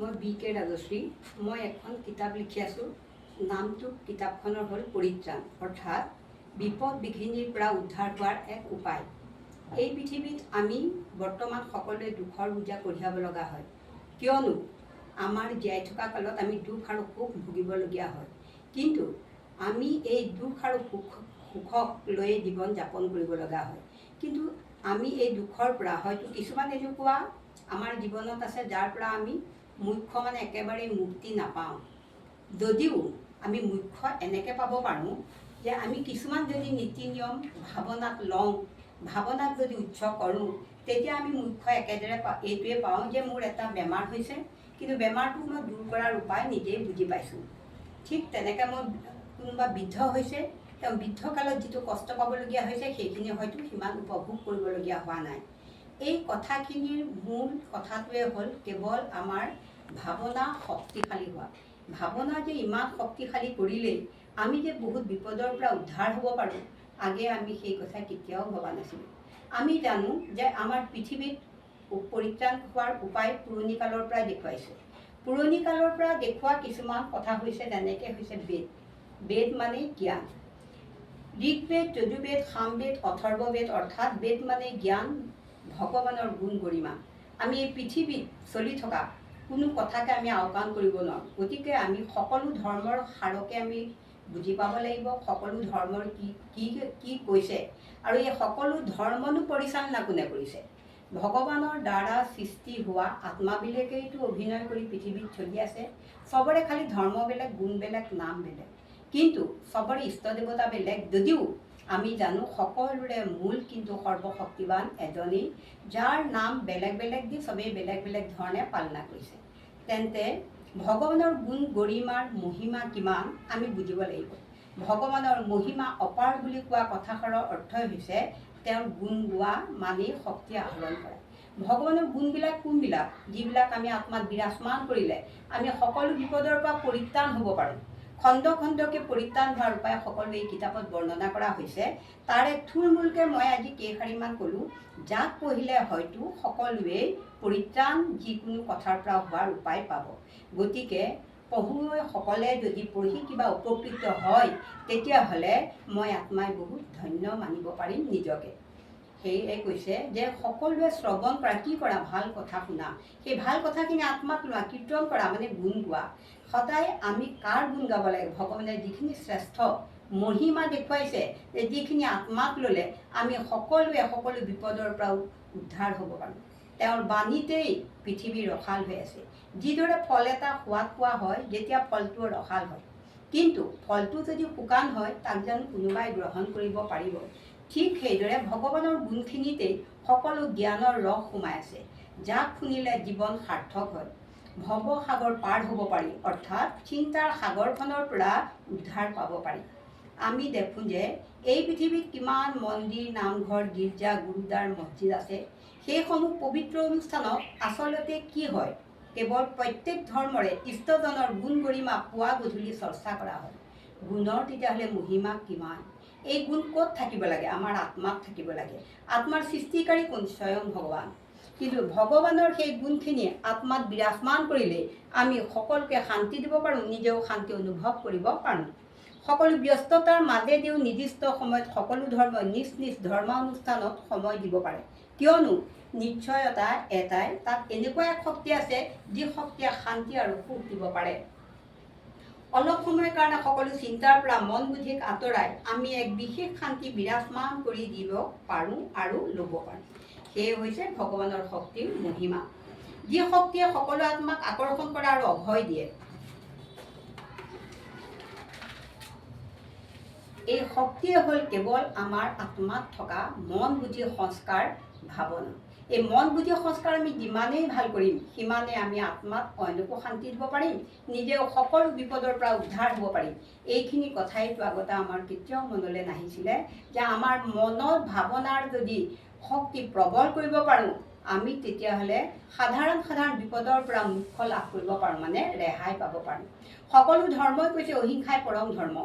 মই বি.কে. ৰাজশ্ৰী। মই এখন কিতাপ লিখি আছোঁ। নামটো কিতাপখনৰ হ'ল পৰিত্ৰাণ, অৰ্থাৎ বিপদ বিঘিনিৰ পৰা উদ্ধাৰ হোৱাৰ এক উপায়। এই পৃথিৱীত আমি বৰ্তমান সকলোৱে দুখৰ বোজা কঢ়িয়াব লগা হয়, কিয়নো আমাৰ জীয়াই থকা কালত আমি দুখ আৰু সুখ ভুগিবলগীয়া হয়। কিন্তু আমি এই দুখ আৰু সুখক লৈয়ে জীৱন যাপন কৰিব লগা হয়। কিন্তু আমি এই দুখৰ পৰা হয়তো কিছুমান এনেকুৱা আমাৰ জীৱনত আছে যাৰ পৰা আমি মুখ্য একেবাৰে মুক্তি নাপাওঁ। যদিও আমি মুখ্য এনেকৈ পাব পাৰোঁ যে আমি কিছুমান যদি নীতি নিয়ম ভাৱনাত লওঁ, ভাৱনাক যদি উচ্চ কৰোঁ, তেতিয়া আমি মুখ্য একেদৰে এইটোৱে পাওঁ যে মোৰ এটা বেমাৰ হৈছে, কিন্তু বেমাৰটো মই দূৰ কৰাৰ উপায় নিজেই বুজি পাইছোঁ। ঠিক তেনেকৈ মই কোনোবা বৃদ্ধ হৈছে, তেওঁ বৃদ্ধকালত যিটো কষ্ট পাবলগীয়া হৈছে সেইখিনি হয়তো সিমান উপভোগ কৰিবলগীয়া হোৱা নাই। এই কথাখিনিৰ মূল কথাটোৱে হ'ল কেৱল আমাৰ ভাৱনা শক্তিশালী হোৱা। ভাৱনা যে ইমান শক্তিশালী কৰিলেই আমি যে বহুত বিপদৰ পৰা উদ্ধাৰ হ'ব পাৰোঁ, আগে আমি সেই কথা কেতিয়াও ভবা নাছিলোঁ। আমি জানো যে আমাৰ পৃথিৱীত পৰিত্ৰাণ হোৱাৰ উপায় পুৰণি কালৰ পৰাই দেখুৱাইছে। পুৰণি কালৰ পৰা দেখুওৱা কিছুমান কথা হৈছে যেনেকৈ হৈছে বেদ। বেদ মানে জ্ঞান। ঋগ্বেদ, যজুৰ্বেদ, সামবেদ, অথৰ্ববেদ, অৰ্থাৎ বেদ মানে জ্ঞান, ভগৱানৰ গুণ গৰিমা। আমি এই পৃথিৱীত চলি থকা কোনো কথাকে আমি আওকাণ কৰিব নোৱাৰোঁ। গতিকে আমি সকলো ধৰ্মৰ সাৰকে আমি বুজি পাব লাগিব, সকলো ধৰ্মৰ কি কৈছে, আৰু এই সকলো ধৰ্মনো পৰিচালনা কোনে কৰিছে? ভগৱানৰ দ্বাৰা সৃষ্টি হোৱা আত্মাবিলাকেইটো অভিনয় কৰি পৃথিৱীত চলি আছে। চবৰে খালি ধৰ্ম বেলেগ, গুণ বেলেগ, নাম বেলেগ, কিন্তু চবৰে ইষ্ট দেৱতা বেলেগ। যদিও আমি জানো সকলোৰে মূল কিন্তু সৰ্বশক্তিবান এজনেই, যাৰ নাম বেলেগ বেলেগ দি চবেই বেলেগ বেলেগ ধৰণে পালনা কৰিছে। তেন্তে ভগৱানৰ গুণ গৰিমাৰ মহিমা কিমান আমি বুজিব লাগিব। ভগৱানৰ মহিমা অপাৰ বুলি কোৱা কথাষাৰৰ অৰ্থই হৈছে তেওঁৰ গুণ গোৱা মানেই শক্তি আহৰণ কৰা। ভগৱানৰ গুণবিলাক কোনবিলাক? যিবিলাক আমি আত্মাত বিৰাজমান কৰিলে আমি সকলো বিপদৰ পৰা পৰিত্ৰাণ হ'ব পাৰোঁ। খণ্ড খণ্ডকৈ পৰিত্ৰাণ হোৱাৰ উপায় সকলো এই কিতাপত বৰ্ণনা কৰা হৈছে। তাৰে থুলমূলকৈ মই আজি কেইশাৰীমান ক'লোঁ, যাক পঢ়িলে হয়তো সকলোৱেই পৰিত্ৰাণ যিকোনো কথাৰ পৰা হোৱাৰ উপায় পাব। গতিকে পঢ়ুৱৈসকলে যদি পঢ়ি কিবা উপকৃত হয়, তেতিয়াহ'লে মই আত্মাই বহুত ধন্য মানিব পাৰিম নিজকে। সেয়ে কৈছে যে সকলোৱে শ্ৰৱণ কৰা, কি কৰা? ভাল কথা শুনা। সেই ভাল কথাখিনি আত্মাত লোৱা, কীৰ্তন কৰা মানে গুণ গোৱা। সদায় আমি কাৰ গুণ গাব লাগে? ভগৱানে যিখিনি শ্ৰেষ্ঠ মহিমা দেখুৱাইছে, যে যিখিনি আত্মাক ল'লে আমি সকলোৱে সকলো বিপদৰ পৰা উদ্ধাৰ হ'ব পাৰোঁ। তেওঁৰ বাণীতেই পৃথিৱী ৰসাল হৈ আছে। যিদৰে ফল এটা সোৱাদ পোৱা হয়, যেতিয়া ফলটো ৰসাল হয়, কিন্তু ফলটো যদি শুকান হয় তাক জানো কোনোবাই গ্ৰহণ কৰিব পাৰিব? ঠিক সেইদৰে ভগৱানৰ গুণখিনিতেই সকলো জ্ঞানৰ ৰস সোমাই আছে, যাক শুনিলে জীৱন সাৰ্থক হয়। ভৱসাগৰ পাৰ হ'ব পাৰি, অৰ্থাৎ চিন্তাৰ সাগৰখনৰ পৰা উদ্ধাৰ পাব পাৰি। আমি দেখোঁ যে এই পৃথিৱীত কিমান মন্দিৰ, নামঘৰ, গীৰ্জা, গুৰুদ্বাৰ, মছজিদ আছে। সেইসমূহ পবিত্ৰ অনুষ্ঠানত আচলতে কি হয়? কেৱল প্ৰত্যেক ধৰ্মৰে ইষ্টজনৰ গুণ গৰিমা পুৱা গধূলি চৰ্চা কৰা হয়। গুণৰ তেতিয়াহ'লে মহিমা কিমান? এই গুণ ক'ত থাকিব লাগে? আমাৰ আত্মাত থাকিব লাগে। আত্মাৰ সৃষ্টিকাৰী কোন? স্বয়ং ভগৱান। কিন্তু ভগৱানৰ সেই গুণখিনি আত্মাত বিৰাজমান কৰিলে আমি সকলোকে শান্তি দিব পাৰোঁ, নিজেও শান্তি অনুভৱ কৰিব পাৰোঁ। সকলো ব্যস্ততাৰ মাজেদিও নিৰ্দিষ্ট সময়ত সকলো ধৰ্মই নিজ নিজ ধৰ্মানুষ্ঠানত সময় দিব পাৰে। কিয়নো নিশ্চয়তা এটাই, তাত এনেকুৱা এক শক্তি আছে যি শক্তিয়ে শান্তি আৰু সুখ দিব পাৰে। অলপ সময়ৰ কাৰণে সকলো চিন্তাৰ পৰা মন বুদ্ধিক আঁতৰাই আমি এক বিশেষ শান্তি বিৰাজমান কৰি দিব পাৰোঁ আৰু ল'ব পাৰোঁ। সেয়ে হৈছে ভগৱানৰ শক্তিৰ মহিমা, যি শক্তিয়ে সকলো আত্মাক আকৰ্ষণ কৰে আৰু অভয় দিয়ে। এই শক্তিয়ে হ'ল কেৱল আমাৰ আত্মাত থকা মন বুদ্ধি সংস্কাৰ ভাৱনা। এই মন বুদ্ধি সংস্কাৰ আমি যিমানেই ভাল কৰিম, সিমানেই আমি আত্মাত অন্যকো শান্তি দিব পাৰিম, নিজেও সকলো বিপদৰ পৰা উদ্ধাৰ হ'ব পাৰিম। এইখিনি কথাইতো আগতে আমাৰ কেতিয়াও মনলৈ নাহিছিলে যে আমাৰ মনৰ ভাৱনাৰ যদি শক্তি প্ৰবল কৰিব পাৰোঁ, আমি তেতিয়াহ'লে সাধাৰণ বিপদৰ পৰা মুক্ত লাভ কৰিব পাৰোঁ, মানে ৰেহাই পাব পাৰোঁ। সকলো ধৰ্মই কৈছে অহিংসাই পৰম ধৰ্ম।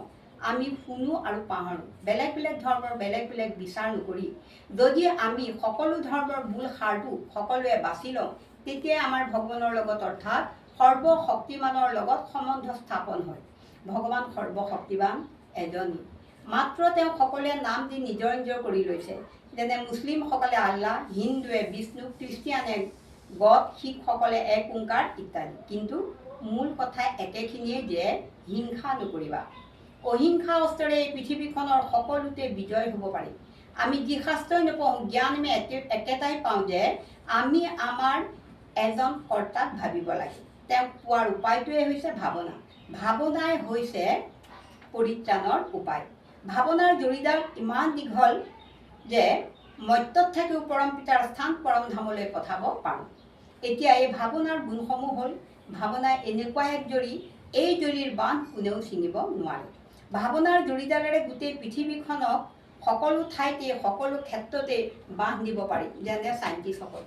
আমি শুনো আৰু পাহৰোঁ, বেলেগ বেলেগ ধৰ্মৰ বেলেগ বেলেগ বিচাৰ নকৰি যদি আমি সকলো ধৰ্মৰ মূল সাৰটো সকলোৱে বাছি লওঁ, তেতিয়াই আমাৰ ভগৱানৰ লগত অৰ্থাৎ সৰ্বশক্তিমানৰ লগত সম্বন্ধ স্থাপন হয়। ভগৱান সৰ্বশক্তিবান এজনী, মাত্ৰ তেওঁ সকলোৱে নাম দি নিজৰ নিজৰ কৰি লৈছে। যেনে মুছলিমসকলে আল্লাহ, হিন্দুৱে বিষ্ণু, খ্ৰীষ্টিয়ানে গড, শিখসকলে এক ওংকাৰ ইত্যাদি। কিন্তু মূল কথা একেখিনিয়ে যে হিংসা নকৰিবা। অহিংসা অস্ত্ৰেৰে এই পৃথিৱীখনৰ সকলোতে বিজয় হ'ব পাৰি। আমি যি শাস্ত্ৰই নপঢ়োঁ, জ্ঞান আমি একেটাই পাওঁ যে আমি আমাৰ এজন কৰ্তাক ভাবিব লাগে। তেওঁক পোৱাৰ উপায়টোৱে হৈছে ভাৱনা। ভাৱনাই হৈছে পৰিত্ৰাণৰ উপায়। ভাৱনাৰ জৰিডাল ইমান দীঘল যে মৰ্ত্যত থাকিও পৰম পিতাৰ স্থান পৰম ধামলৈ পঠাব পাৰোঁ। এতিয়া এই ভাৱনাৰ গুণসমূহ হ'ল, ভাৱনা এনেকুৱা এক জৰি, এই জৰিৰ বান্ধ কোনেও ছিঙিব নোৱাৰে। ভাৱনাৰ জৰিডালেৰে গোটেই পৃথিৱীখনক সকলো ঠাইতে সকলো ক্ষেত্ৰতে বান্ধ দিব পাৰি। যেনে চাইণ্টিষ্টসকল,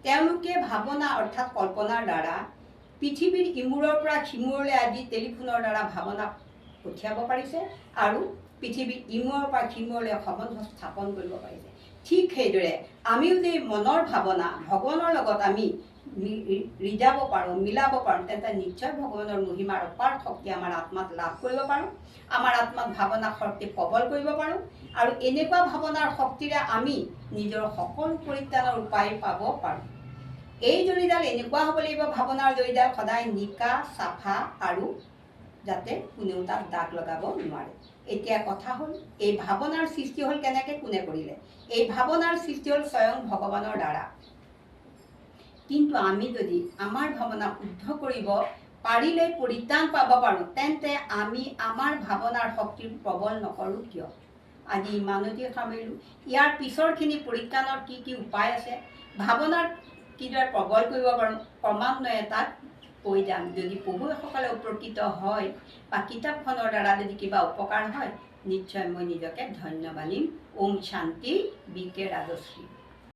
তেওঁলোকে ভাৱনা অৰ্থাৎ কল্পনাৰ দ্বাৰা পৃথিৱীৰ ইমূৰৰ পৰা সিমূৰলৈ আজি টেলিফোনৰ দ্বাৰা ভাৱনা পঠিয়াব পাৰিছে আৰু পৃথিৱীৰ ইমূৰৰ পৰা সিমূৰলৈ সম্বন্ধ স্থাপন কৰিব পাৰিছে। ঠিক সেইদৰে আমিও যে মনৰ ভাৱনা ভগৱানৰ লগত আমি ৰিজাব পাৰোঁ, মিলাব পাৰোঁ, তেন্তে নিশ্চয় ভগৱানৰ মহিমাৰ অপাৰ শক্তি আমাৰ আত্মাত লাভ কৰিব পাৰোঁ। আমাৰ আত্মাত ভাৱনা শক্তি প্ৰবল কৰিব পাৰোঁ আৰু এনেকুৱা ভাৱনাৰ শক্তিৰে আমি নিজৰ সকলো পৰিত্ৰাণৰ উপায় পাব পাৰোঁ। এই জৰিডাল এনেকুৱা হ'ব লাগিব, ভাৱনাৰ জৰিডাল সদায় নিকা, চাফা আৰু যাতে কোনেও তাত দাগ লগাব নোৱাৰে। এতিয়া কথা হ'ল, এই ভাৱনাৰ সৃষ্টি হ'ল কেনেকৈ, কোনে কৰিলে? এই ভাৱনাৰ সৃষ্টি হ'ল স্বয়ং ভগৱানৰ দ্বাৰা। কিন্তু আমি যদি আমাৰ ভাৱনা শুদ্ধ কৰিব পাৰিলে পৰিত্ৰাণ পাব পাৰোঁ, তেন্তে আমি আমাৰ ভাৱনাৰ শক্তি প্ৰবল নকৰোঁ কিয়? আজি ইমানতে সামৰিলোঁ। ইয়াৰ পিছৰখিনি পৰিত্ৰাণৰ কি কি উপায় আছে, ভাৱনাৰ কিদৰে প্ৰবল কৰিব পাৰোঁ, ক্ৰমান্বয়ে তাত কৈ যাম। যদি পঢ়ুৱৈসকলে উপকৃত হয় বা কিতাপখনৰ দ্বাৰা যদি কিবা উপকাৰ হয়, নিশ্চয় মই নিজকে ধন্য মানিম। ওম শান্তি। বি কে ৰাজশ্ৰী।